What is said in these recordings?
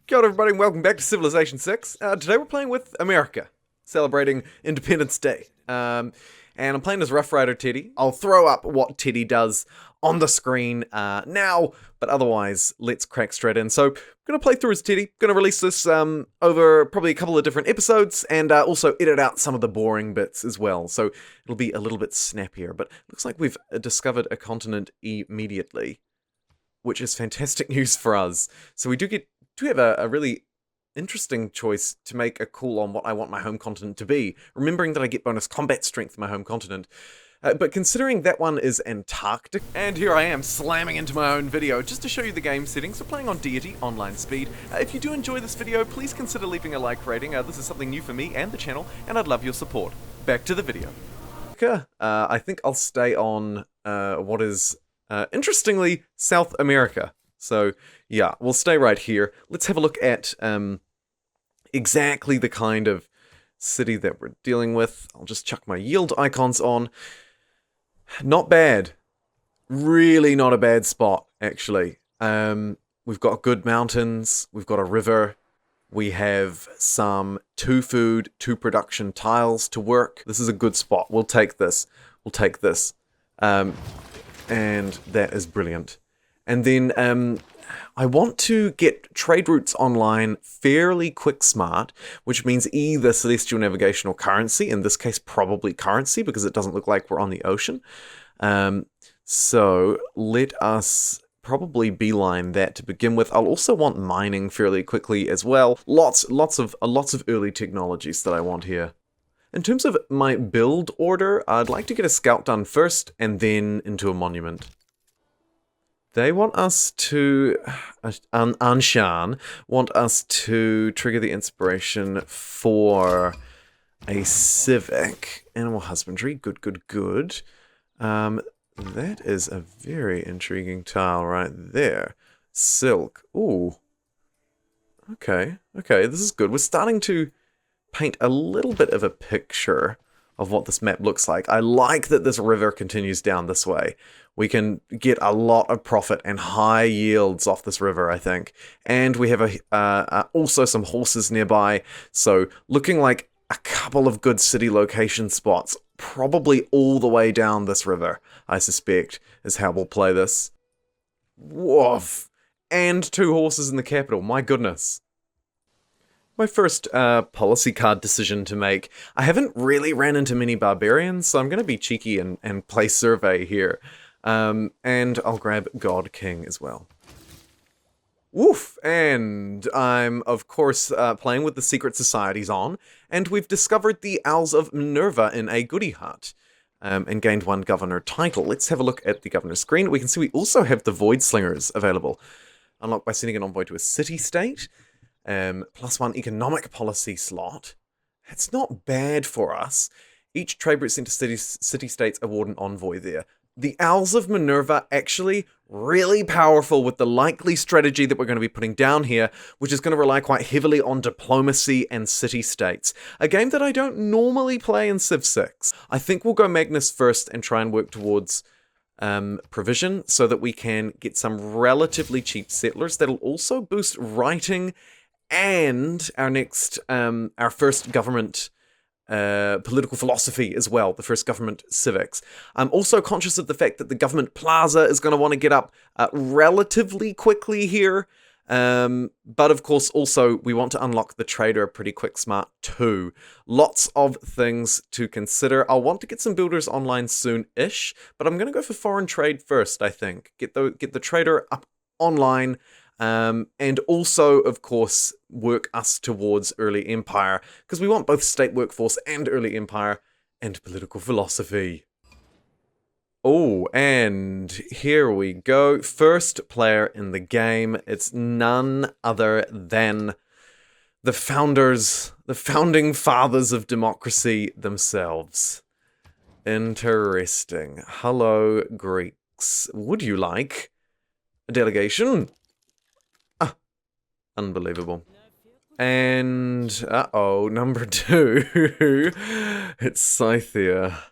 Kia ora everybody and welcome back to Civilization 6. Today we're playing with America, celebrating Independence Day. And I'm playing as Rough Rider Teddy. I'll throw up what Teddy does on the screen now, but otherwise, let's crack straight in. So, I'm going to play through as Teddy, going to release this over probably a couple of different episodes, and also edit out some of the boring bits as well, so it'll be a little bit snappier. But looks like we've discovered a continent immediately, which is fantastic news for us. So we do have a really interesting choice to make a call on what I want my home continent to be, remembering that I get bonus combat strength in my home continent. But considering that one is Antarctic, and here I am slamming into my own video just to show you the game settings. We're playing on Deity, online speed. If you do enjoy this video, please consider leaving a like rating. This is something new for me and the channel, and I'd love your support. Back to the video. I think I'll stay on what is, interestingly, South America. So, yeah, we'll stay right here. Let's have a look at exactly the kind of city that we're dealing with. I'll just chuck my yield icons on. Not bad. Really not a bad spot, actually. We've got good mountains. We've got a river. We have some 2 food, 2 production tiles to work. This is a good spot. We'll take this. We'll take this. And that is brilliant. And then I want to get trade routes online fairly quick smart, which means either celestial navigation or currency. In this case, probably currency, because it doesn't look like we're on the ocean. So let us probably beeline that to begin with. I'll also want mining fairly quickly as well. Lots of early technologies that I want here. In terms of my build order, I'd like to get a scout done first, and then into a monument. They want us to, Anshan, want us to trigger the inspiration for a civic. Animal husbandry, good. That is a very intriguing tile right there. Silk, ooh. Okay, this is good. We're starting to paint a little bit of a picture of what this map looks like. I like that this river continues down this way. We can get a lot of profit and high yields off this river, I think. And we have also some horses nearby, so looking like a couple of good city location spots, probably all the way down this river, I suspect, is how we'll play this. Woof! And 2 horses in the capital, my goodness. My first policy card decision to make. I haven't really ran into many barbarians, so I'm going to be cheeky and play survey here. And I'll grab God King as well. Woof! And I'm, of course, playing with the secret societies on, and we've discovered the Owls of Minerva in a goodie hut, and gained 1 governor title. Let's have a look at the governor screen. We can see we also have the Void Slingers available. Unlocked by sending an envoy to a city-state. +1 economic policy slot. It's not bad for us. Each trade route sent to city-states award an envoy there. The Owls of Minerva actually really powerful with the likely strategy that we're going to be putting down here, which is going to rely quite heavily on diplomacy and city-states. A game that I don't normally play in Civ 6. I think we'll go Magnus first and try and work towards provision so that we can get some relatively cheap settlers. That'll also boost writing and our first government political philosophy as well, the first government civics. I'm also conscious of the fact that the government plaza is going to want to get up relatively quickly here, but of course also we want to unlock the trader pretty quick smart too. Lots of things to consider. I'll want to get some builders online soon-ish, but I'm going to go for foreign trade first, I think. Get the trader up online. And also, of course, work us towards early empire, because we want both state workforce and early empire and political philosophy. Oh, and here we go. First player in the game. It's none other than the founding fathers of democracy themselves. Interesting. Hello, Greeks. Would you like a delegation? Unbelievable. And, uh-oh, number 2. It's Scythia.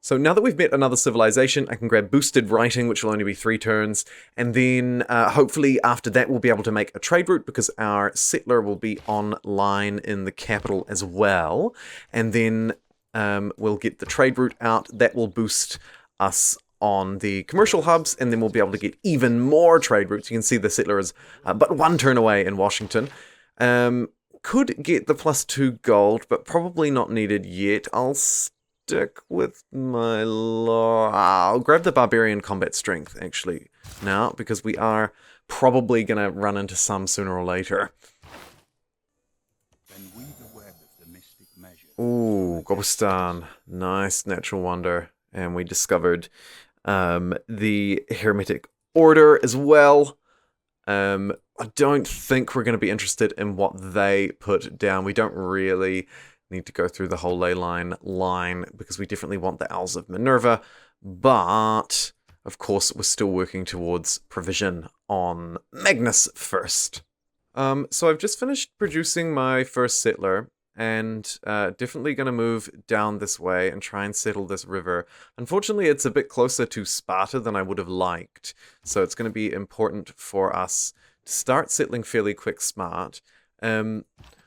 So now that we've met another civilization, I can grab boosted writing, which will only be 3 turns, and then hopefully after that we'll be able to make a trade route because our settler will be online in the capital as well, and then we'll get the trade route out. That will boost us on the commercial hubs, and then we'll be able to get even more trade routes. You can see the settler is but 1 turn away in Washington. Could get the +2 gold, but probably not needed yet. I'll stick with my I'll grab the Barbarian combat strength, actually, now, because we are probably going to run into some sooner or later. Ooh, Gobustan. Nice natural wonder. And we discovered the Hermetic Order as well. I don't think we're going to be interested in what they put down. We don't really need to go through the whole ley line because we definitely want the Owls of Minerva, but of course we're still working towards provision on Magnus first. So I've just finished producing my first settler, and definitely going to move down this way and try and settle this river. Unfortunately, it's a bit closer to Sparta than I would have liked, so it's going to be important for us to start settling fairly quick smart.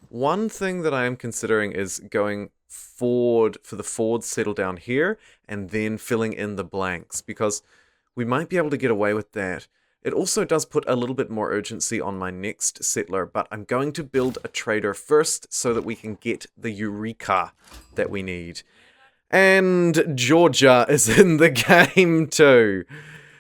One thing that I am considering is going forward for the forward settle down here and then filling in the blanks, because we might be able to get away with that. It also does put a little bit more urgency on my next settler, but I'm going to build a trader first so that we can get the Eureka that we need. And Georgia is in the game too.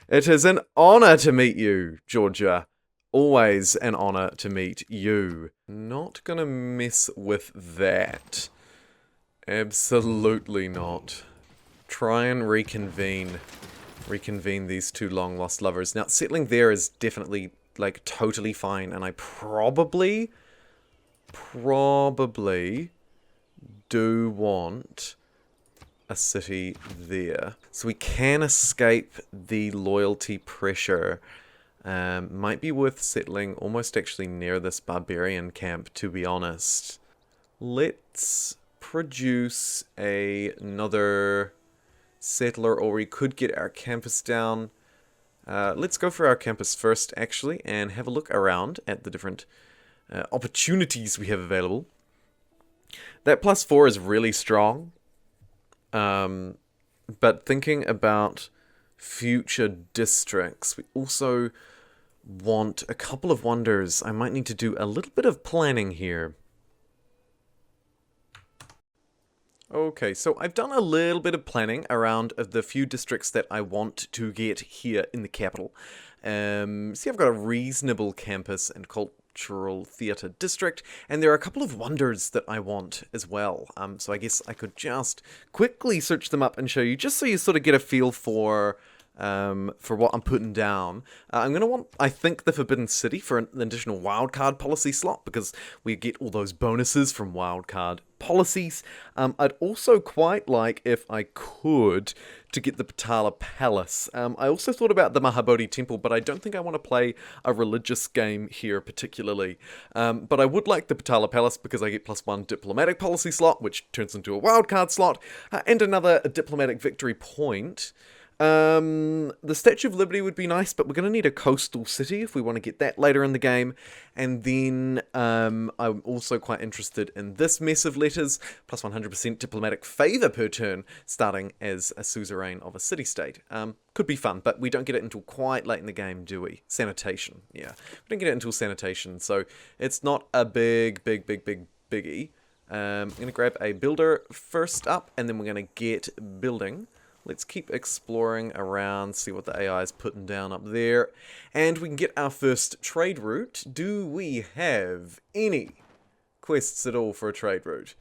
It is an honor to meet you, Georgia. Always an honor to meet you. Not gonna mess with that. Absolutely not. Try and reconvene these 2 long lost lovers. Now, settling there is definitely, like, totally fine, and I probably do want a city there. So we can escape the loyalty pressure. Might be worth settling almost actually near this barbarian camp, to be honest. Let's produce another settler, or we could get our campus down. Let's go for our campus first, actually, and have a look around at the different opportunities we have available. That +4 is really strong, but thinking about future districts, we also want a couple of wonders. I might need to do a little bit of planning here. Okay, so I've done a little bit of planning around the few districts that I want to get here in the capital. See, I've got a reasonable campus and cultural theatre district, and there are a couple of wonders that I want as well. So I guess I could just quickly search them up and show you, just so you sort of get a feel for what I'm putting down. I'm going to want, I think, the Forbidden City for an additional wildcard policy slot, because we get all those bonuses from wildcard policies. I'd also quite like, if I could, to get the Patala Palace. I also thought about the Mahabodhi Temple, but I don't think I want to play a religious game here particularly. But I would like the Patala Palace because I get +1 diplomatic policy slot, which turns into a wildcard slot, and another diplomatic victory point. The Statue of Liberty would be nice, but we're going to need a coastal city if we want to get that later in the game. And then I'm also quite interested in this mess of letters, +100% diplomatic favor per turn, starting as a suzerain of a city-state. Could be fun, but we don't get it until quite late in the game, do we? Sanitation, yeah. We don't get it until sanitation, so it's not a biggie. I'm going to grab a builder first up, and then we're going to get building. Let's keep exploring around, see what the AI is putting down up there. And we can get our first trade route. Do we have any quests at all for a trade route?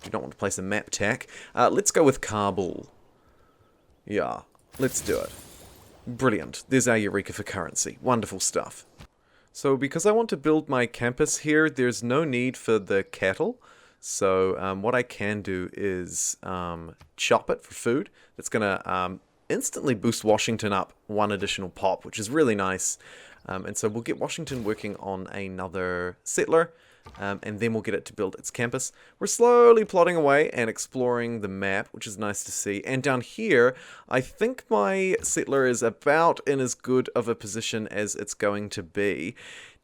Do not want to place a map tack. Let's go with Kabul. Yeah, let's do it. Brilliant. There's our Eureka for currency. Wonderful stuff. So because I want to build my campus here, there's no need for the cattle. So what I can do is chop it for food. That's going to instantly boost Washington up 1 additional pop, which is really nice. And so we'll get Washington working on another settler. and then we'll get it to build its campus. We're slowly plodding away and exploring the map, which is nice to see. And down here, I think my settler is about in as good of a position as it's going to be.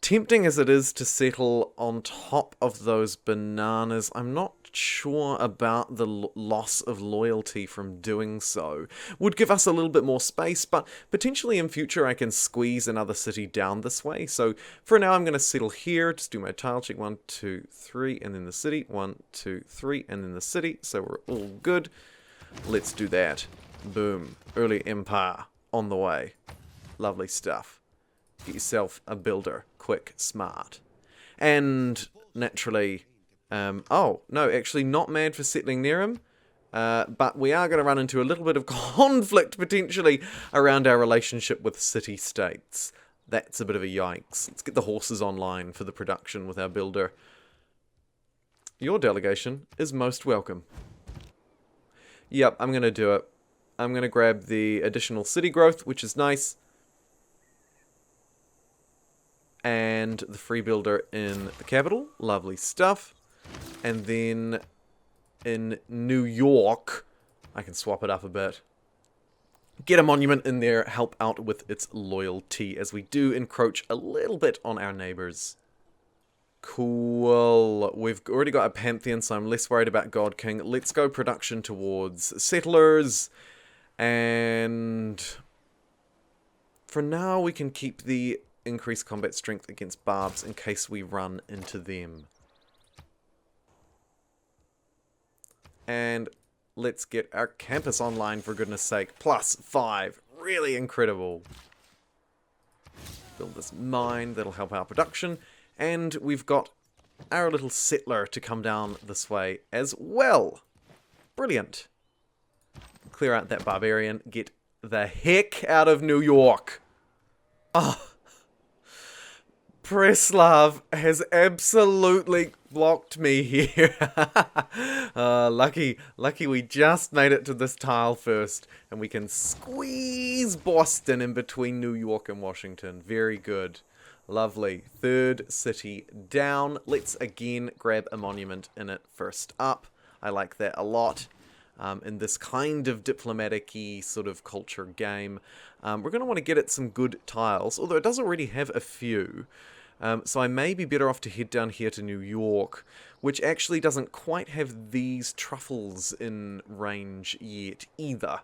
Tempting as it is to settle on top of those bananas, I'm not sure about the loss of loyalty from doing so. Would give us a little bit more space, but potentially in future I can squeeze another city down this way. So for now I'm going to settle here, just do my tile check, 1, 2, 3, and then the city, 1, 2, 3, and then the city, so we're all good. Let's do that. Boom. Early empire on the way. Lovely stuff. Get yourself a builder. Quick, smart. And naturally, oh, no, actually not mad for settling near him, but we are going to run into a little bit of conflict, potentially, around our relationship with city-states. That's a bit of a yikes. Let's get the horses online for the production with our builder. Your delegation is most welcome. Yep, I'm going to do it. I'm going to grab the additional city growth, which is nice. And the free builder in the capital. Lovely stuff. And then in New York, I can swap it up a bit. Get a monument in there, help out with its loyalty, as we do encroach a little bit on our neighbors. Cool. We've already got a pantheon, so I'm less worried about God King. Let's go production towards settlers. And for now, we can keep the increased combat strength against barbs in case we run into them. And let's get our campus online, for goodness sake. +5. Really incredible. Build this mine. That'll help our production. And we've got our little settler to come down this way as well. Brilliant. Clear out that barbarian. Get the heck out of New York. Oh. Preslav has absolutely blocked me here. Lucky we just made it to this tile first, and we can squeeze Boston in between New York and Washington. Very good. Lovely. Third city down. Let's again grab a monument in it first up. I like that a lot. In this kind of diplomatic-y sort of culture game. We're going to want to get it some good tiles, although it does already have a few. So I may be better off to head down here to New York, which actually doesn't quite have these truffles in range yet either.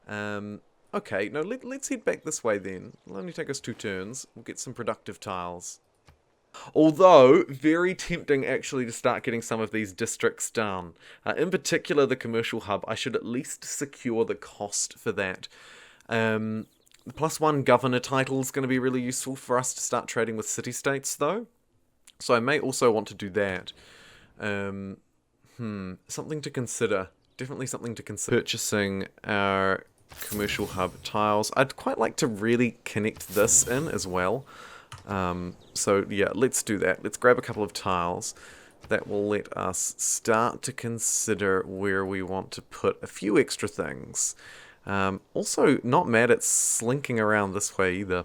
Okay, no, let's head back this way then. It'll only take us 2 turns. We'll get some productive tiles. Although, very tempting actually to start getting some of these districts down. In particular, the commercial hub. I should at least secure the cost for that. The +1 governor title is going to be really useful for us to start trading with city-states, though. So I may also want to do that. Something to consider. Definitely something to consider. Purchasing our commercial hub tiles. I'd quite like to really connect this in as well. So yeah, let's do that. Let's grab a couple of tiles. That will let us start to consider where we want to put a few extra things. Also, not mad at slinking around this way either.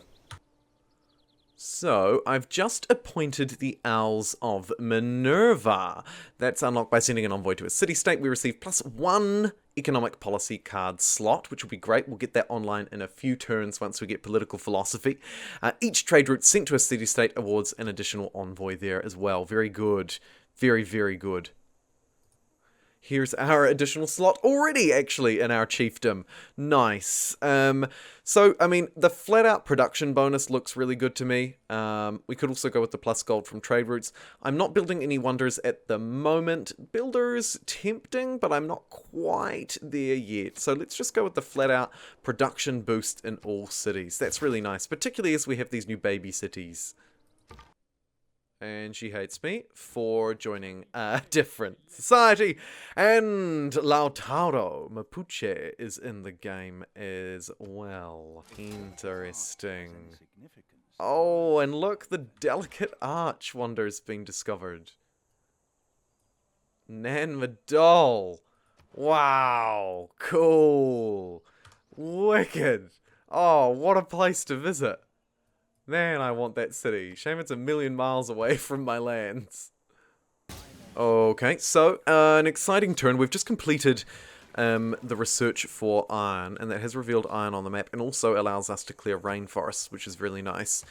So, I've just appointed the Owls of Minerva. That's unlocked by sending an envoy to a city-state. We receive +1 economic policy card slot, which will be great. We'll get that online in a few turns once we get political philosophy. Each trade route sent to a city-state awards an additional envoy there as well. Very good. Very, very good. Here's our additional slot already, actually, in our chiefdom. Nice. So, I mean, the flat-out production bonus looks really good to me. We could also go with the plus gold from trade routes. I'm not building any wonders at the moment. Builders, tempting, but I'm not quite there yet. So let's just go with the flat-out production boost in all cities. That's really nice, particularly as we have these new baby cities. And she hates me for joining a different society. And Lautaro Mapuche is in the game as well. Interesting. Oh, and look, the delicate arch wonder's been discovered. Nan Madol. Wow, cool. Wicked. Oh, what a place to visit. Man, I want that city. Shame it's a million miles away from my lands. Okay, so an exciting turn. We've just completed the research for iron, and that has revealed iron on the map, and also allows us to clear rainforests, which is really nice.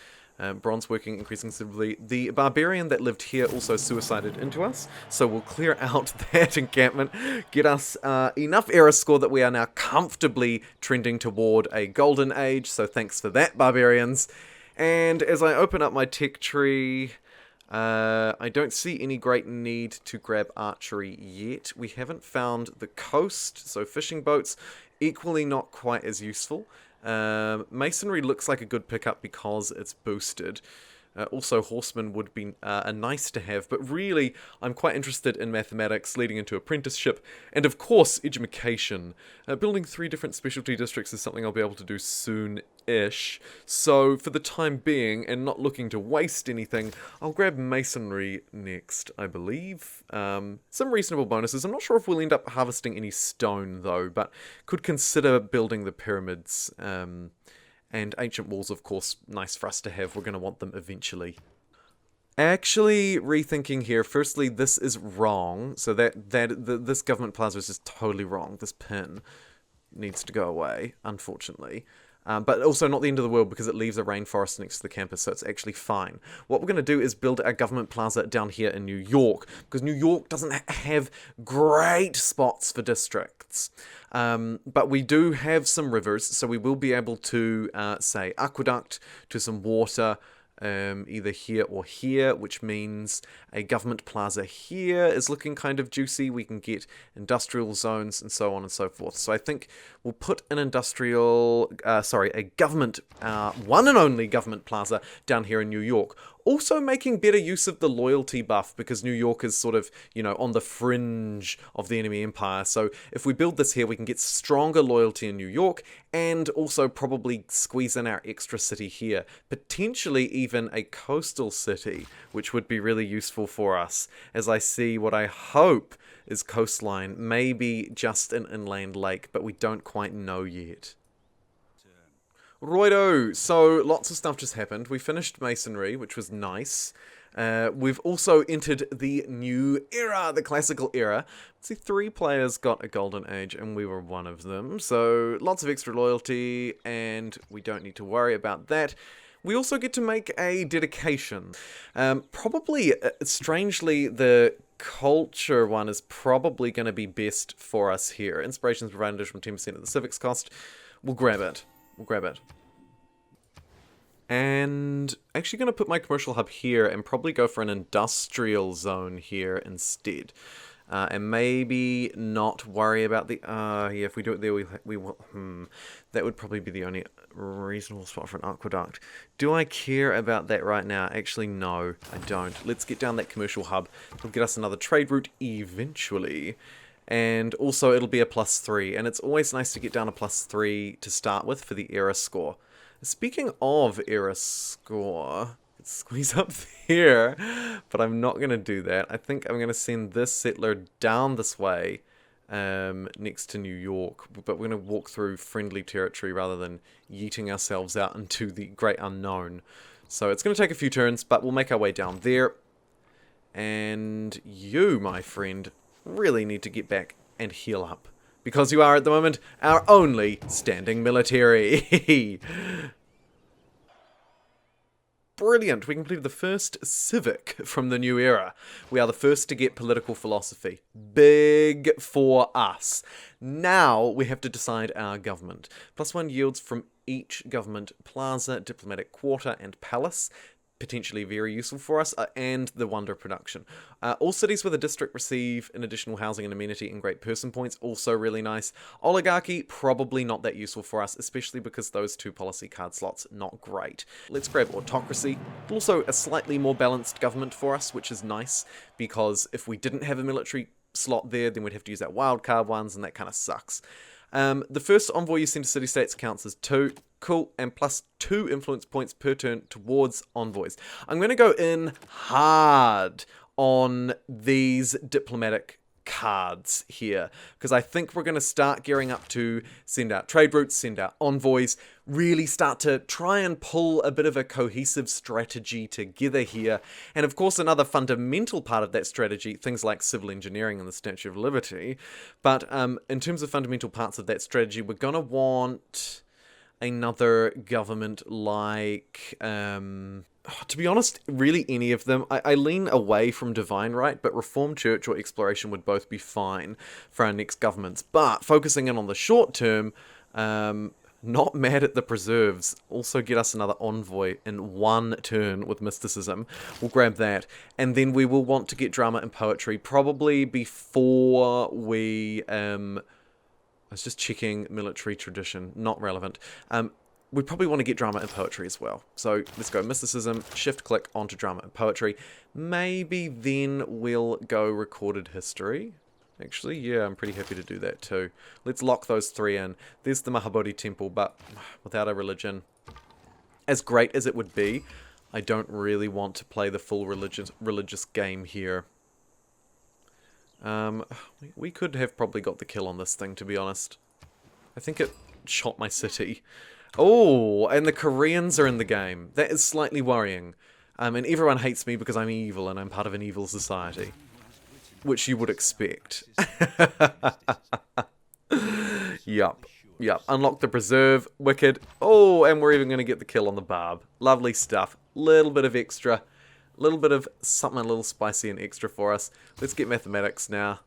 Bronze working increasing considerably. The Barbarian that lived here also suicided into us, so we'll clear out that encampment, get us enough era score that we are now comfortably trending toward a golden age, so thanks for that, Barbarians. And as I open up my tech tree, I don't see any great need to grab archery yet. We haven't found the coast, so fishing boats, equally not quite as useful. Masonry looks like a good pickup because it's boosted. Also, horsemen would be a nice to have, but really, I'm quite interested in mathematics leading into apprenticeship, and of course, education. Building 3 different specialty districts is something I'll be able to do soon-ish, so for the time being, and not looking to waste anything, I'll grab masonry next, I believe. Some reasonable bonuses. I'm not sure if we'll end up harvesting any stone, though, but could consider building the pyramids, and ancient walls, of course, nice for us to have. We're going to want them eventually. Actually, rethinking here, firstly, this is wrong. So this government plaza is just totally wrong. This pin needs to go away, unfortunately. But also not the end of the world because it leaves a rainforest next to the campus, so it's actually fine. What we're going to do is build a government plaza down here in New York, because New York doesn't have great spots for districts. But we do have some rivers, so we will be able to, say, aqueduct to some water, either here or here, which means a government plaza here is looking kind of juicy. We can get industrial zones and so on and so forth. So I think we'll put an a government, one and only government plaza down here in New York. Also making better use of the loyalty buff, because New York is sort of, on the fringe of the enemy empire. So if we build this here, we can get stronger loyalty in New York, and also probably squeeze in our extra city here. Potentially even a coastal city, which would be really useful for us, as I see what I hope is coastline, maybe just an inland lake, but we don't quite know yet. Righto, so lots of stuff just happened. We finished masonry, which was nice. We've also entered the new era, the classical era. Let's see, 3 players got a golden age, and we were one of them. So lots of extra loyalty, and we don't need to worry about that. We also get to make a dedication. Probably, strangely, the culture one is probably going to be best for us here. Inspirations provide an additional 10% of the civics cost. We'll grab it. We'll grab it. And actually going to put my commercial hub here and probably go for an industrial zone here instead. And maybe not worry about the... yeah, if we do it there, we will... That would probably be the only reasonable spot for an aqueduct. Do I care about that right now? Actually, no, I don't. Let's get down that commercial hub. It'll get us another trade route eventually. And also it'll be a +3, and it's always nice to get down a +3 to start with for the era score. Speaking of era score, let's squeeze up there, but I'm not going to do that. I think I'm going to send this settler down this way, next to New York, but we're going to walk through friendly territory rather than yeeting ourselves out into the great unknown. So it's going to take a few turns, but we'll make our way down there. And you, my friend, really need to get back and heal up, because you are at the moment our only standing military. Brilliant, we completed the first civic from the new era. We are the first to get political philosophy. Big for us. Now we have to decide our government. +1 yields from each government plaza, diplomatic quarter, and palace. Potentially very useful for us, and the wonder production. All cities with a district receive an additional housing and amenity and great person points, also really nice. Oligarchy, probably not that useful for us, especially because those 2 policy card slots, not great. Let's grab autocracy. Also a slightly more balanced government for us, which is nice, because if we didn't have a military slot there, then we'd have to use our wildcard ones, and that kind of sucks. The first envoy you send to city-states counts as 2. Cool, and +2 influence points per turn towards envoys. I'm going to go in hard on these diplomatic cards here, because I think we're going to start gearing up to send out trade routes, send out envoys, really start to try and pull a bit of a cohesive strategy together here. And of course, another fundamental part of that strategy, things like civil engineering and the Statue of Liberty. But in terms of fundamental parts of that strategy, we're going to want another government like, to be honest, really any of them. I lean away from Divine Right, but Reformed Church or Exploration would both be fine for our next governments. But focusing in on the short term, not mad at the Preserves. Also get us another envoy in one turn with Mysticism. We'll grab that. And then we will want to get Drama and Poetry probably before we... I was just checking military tradition, not relevant. We probably want to get Drama and Poetry as well. So let's go Mysticism, shift-click onto Drama and Poetry. Maybe then we'll go Recorded History. Actually, yeah, I'm pretty happy to do that too. Let's lock those three in. There's the Mahabodhi Temple, but without a religion. As great as it would be, I don't really want to play the full religious game here. We could have probably got the kill on this thing, to be honest. I think it shot my city. Oh, and the Koreans are in the game. That is slightly worrying. And everyone hates me because I'm evil and I'm part of an evil society. Which you would expect. Yup. Unlock the Preserve. Wicked. Oh, and we're even going to get the kill on the Barb. Lovely stuff. Little bit of extra. Little bit of something a little spicy and extra for us. Let's get mathematics now.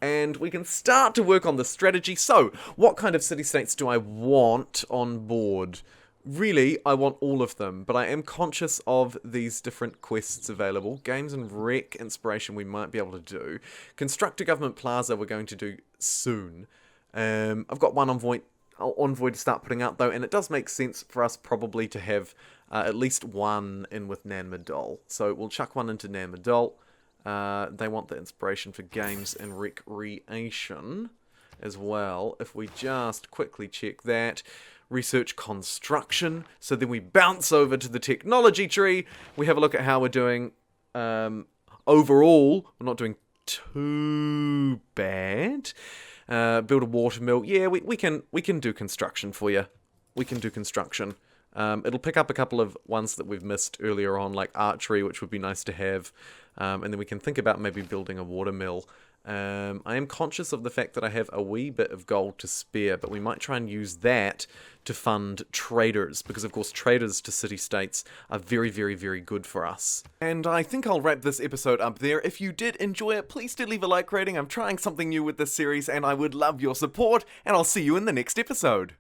And we can start to work on the strategy. So, what kind of city-states do I want on board? Really, I want all of them, but I am conscious of these different quests available. Games and Rec Inspiration we might be able to do. Construct a Government Plaza we're going to do soon. I've got one envoy to start putting out though, and it does make sense for us probably to have at least one in with Nan Madol. So we'll chuck one into Nan Madol. They want the inspiration for games and recreation as well. If we just quickly check that. Research construction. So then we bounce over to the technology tree. We have a look at how we're doing. Overall, we're not doing too bad. Build a water mill. Yeah, we can do construction for you. We can do construction. It'll pick up a couple of ones that we've missed earlier on, like archery, which would be nice to have. And then we can think about maybe building a water mill. I am conscious of the fact that I have a wee bit of gold to spare, but we might try and use that to fund traders, because of course traders to city-states are very, very, very good for us. And I think I'll wrap this episode up there. If you did enjoy it, please do leave a like rating. I'm trying something new with this series, and I would love your support, and I'll see you in the next episode.